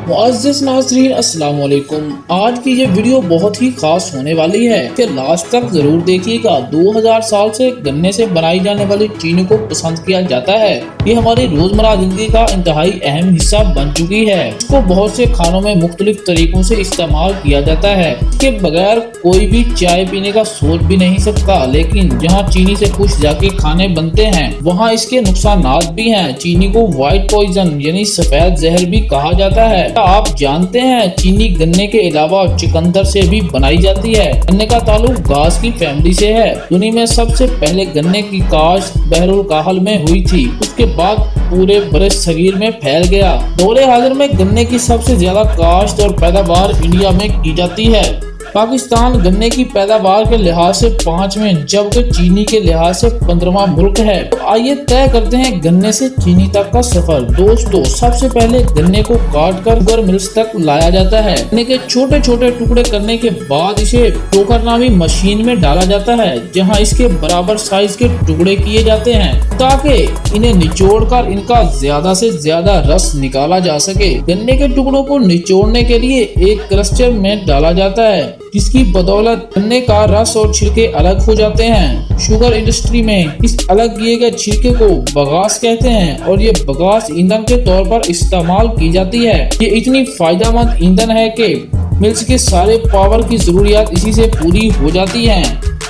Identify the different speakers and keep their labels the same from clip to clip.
Speaker 1: معزز ناظرین السلام علیکم۔ آج کی یہ ویڈیو بہت ہی خاص ہونے والی ہے کہ لاسٹ تک ضرور دیکھیے گا۔ 2000 سال سے گنے سے بنائی جانے والی چینی کو پسند کیا جاتا ہے۔ یہ ہماری روزمرہ زندگی کا انتہائی اہم حصہ بن چکی ہے۔ اس کو بہت سے کھانوں میں مختلف طریقوں سے استعمال کیا جاتا ہے۔ اس کے بغیر کوئی بھی چائے پینے کا سوچ بھی نہیں سکتا، لیکن جہاں چینی سے کچھ جا کے کھانے بنتے ہیں وہاں اس کے نقصانات بھی ہیں۔ چینی کو وائٹ پوائزن یعنی سفید زہر بھی کہا جاتا ہے۔ آپ جانتے ہیں چینی گنے کے علاوہ چقندر سے بھی بنائی جاتی ہے۔ گنے کا تعلق گھاس کی فیملی سے ہے۔ دنیا میں سب سے پہلے گنے کی کاشت بحر الکاہل میں ہوئی تھی، اس کے بعد پورے برِ صغیر میں پھیل گیا۔ دور حاضر میں گنے کی سب سے زیادہ کاشت اور پیداوار انڈیا میں کی جاتی ہے۔ پاکستان گنے کی پیداوار کے لحاظ سے 5ویں جبکہ چینی کے لحاظ سے 15واں ملک ہے۔ تو آئیے طے کرتے ہیں گنے سے چینی تک کا سفر۔ دوستو، سب سے پہلے گنے کو کاٹ کر شوگر ملز تک لایا جاتا ہے۔ گنے کے چھوٹے چھوٹے ٹکڑے کرنے کے بعد اسے ٹوکر نامی مشین میں ڈالا جاتا ہے، جہاں اس کے برابر سائز کے ٹکڑے کیے جاتے ہیں تاکہ انہیں نچوڑ کر ان کا زیادہ سے زیادہ رس نکالا جا سکے۔ گنے کے ٹکڑوں کو نچوڑنے کے لیے ایک کرسٹر میں ڈالا جاتا ہے، جس کی بدولت گنے کا رس اور چھلکے الگ ہو جاتے ہیں۔ شوگر انڈسٹری میں اس الگ کیے گئے چھلکے کو بگاس کہتے ہیں اور یہ بگاس ایندھن کے طور پر استعمال کی جاتی ہے۔ یہ اتنی فائدہ مند ایندھن ہے کہ ملز کے سارے پاور کی ضروریات اسی سے پوری ہو جاتی ہیں۔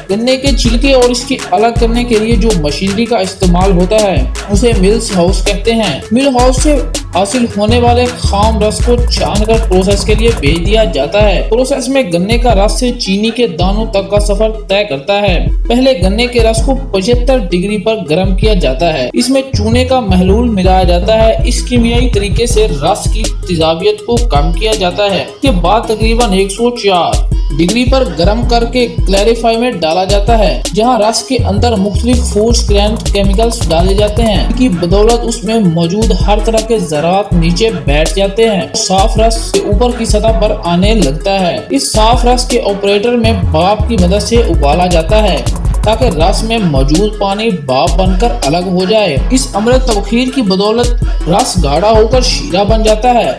Speaker 1: گنے کے چھلکے اور اس کے الگ کرنے کے لیے جو مشینری کا استعمال ہوتا ہے اسے ملز ہاؤس کہتے ہیں۔ مل ہاؤس سے حاصل ہونے والے خام رس کو چھان کر پروسیس کے لیے بھیج دیا جاتا ہے۔ پروسیس میں گنے کا رس سے چینی کے دانوں تک کا سفر طے کرتا ہے۔ پہلے گنے کے رس کو 75 ڈگری پر گرم کیا جاتا ہے۔ اس میں چونے کا محلول ملایا جاتا ہے۔ اس کیمیائی طریقے سے رس کی تیزابیت کو کم کیا جاتا ہے۔ اس کے بعد تقریباً 104 ڈگری پر گرم کر کے کلیریفائی میں ڈالا جاتا ہے، جہاں رس کے اندر مختلف فوڈ سکرینٹ کیمیکلز ڈالے جاتے ہیں۔ ان کی بدولت اس میں موجود ہر طرح کے ذرات نیچے بیٹھ جاتے ہیں، صاف رس سے اوپر کی سطح پر آنے لگتا ہے۔ اس صاف رس کے آپریٹر میں بھاپ کی مدد سے ابالا جاتا ہے تاکہ رس میں موجود پانی بھاپ بن کر الگ ہو جائے۔ اس عمل تبخیر کی بدولت رس گاڑھا ہو کر شیرہ بن جاتا ہے۔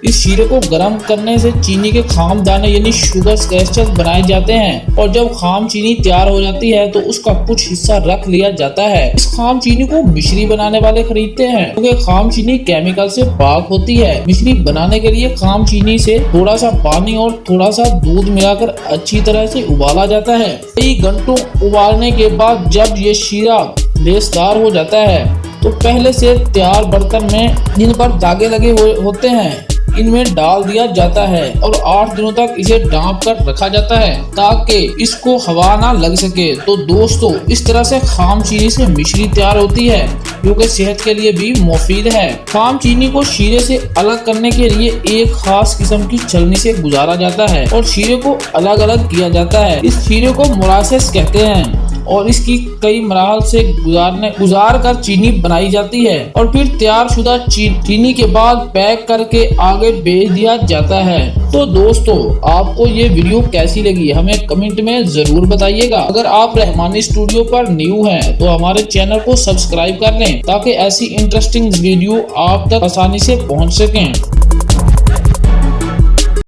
Speaker 1: اس شیرے کو گرم کرنے سے چینی کے خام دانے یعنی شوگر کرسٹل بنائے جاتے ہیں، اور جب خام چینی تیار ہو جاتی ہے تو اس کا کچھ حصہ رکھ لیا جاتا ہے۔ اس خام چینی کو مشری بنانے والے خریدتے ہیں کیونکہ خام چینی کیمیکل سے پاک ہوتی ہے۔ مشری بنانے کے لیے خام چینی سے تھوڑا سا پانی اور تھوڑا سا دودھ ملا کر اچھی طرح سے ابالا جاتا ہے۔ کئی گھنٹوں ابالنے کے بعد جب یہ شیرہ لیسدار ہو جاتا ہے تو پہلے سے تیار برتن میں جن پر داغے لگے ہوتے ہیں ان میں ڈال دیا جاتا ہے اور 8 دنوں تک اسے ڈھانپ کر رکھا جاتا ہے تاکہ اس کو ہوا نہ لگ سکے۔ تو دوستو، اس طرح سے خام چینی سے مشری تیار ہوتی ہے جو کہ صحت کے لیے بھی مفید ہے۔ خام چینی کو شیرے سے الگ کرنے کے لیے ایک خاص قسم کی چھلنی سے گزارا جاتا ہے اور شیرے کو الگ الگ کیا جاتا ہے۔ اس شیرے کو مولاسس کہتے ہیں اور اس کی کئی مراحل سے گزار کر چینی بنائی جاتی ہے اور پھر تیار شدہ چینی کے بعد پیک کر کے آگے بھیج دیا جاتا ہے۔ تو دوستو، آپ کو یہ ویڈیو کیسی لگی ہمیں کمنٹ میں ضرور بتائیے گا۔ اگر آپ رحمانی اسٹوڈیو پر نیو ہیں تو ہمارے چینل کو سبسکرائب کر لیں تاکہ ایسی انٹرسٹنگ ویڈیو آپ تک آسانی سے پہنچ سکیں۔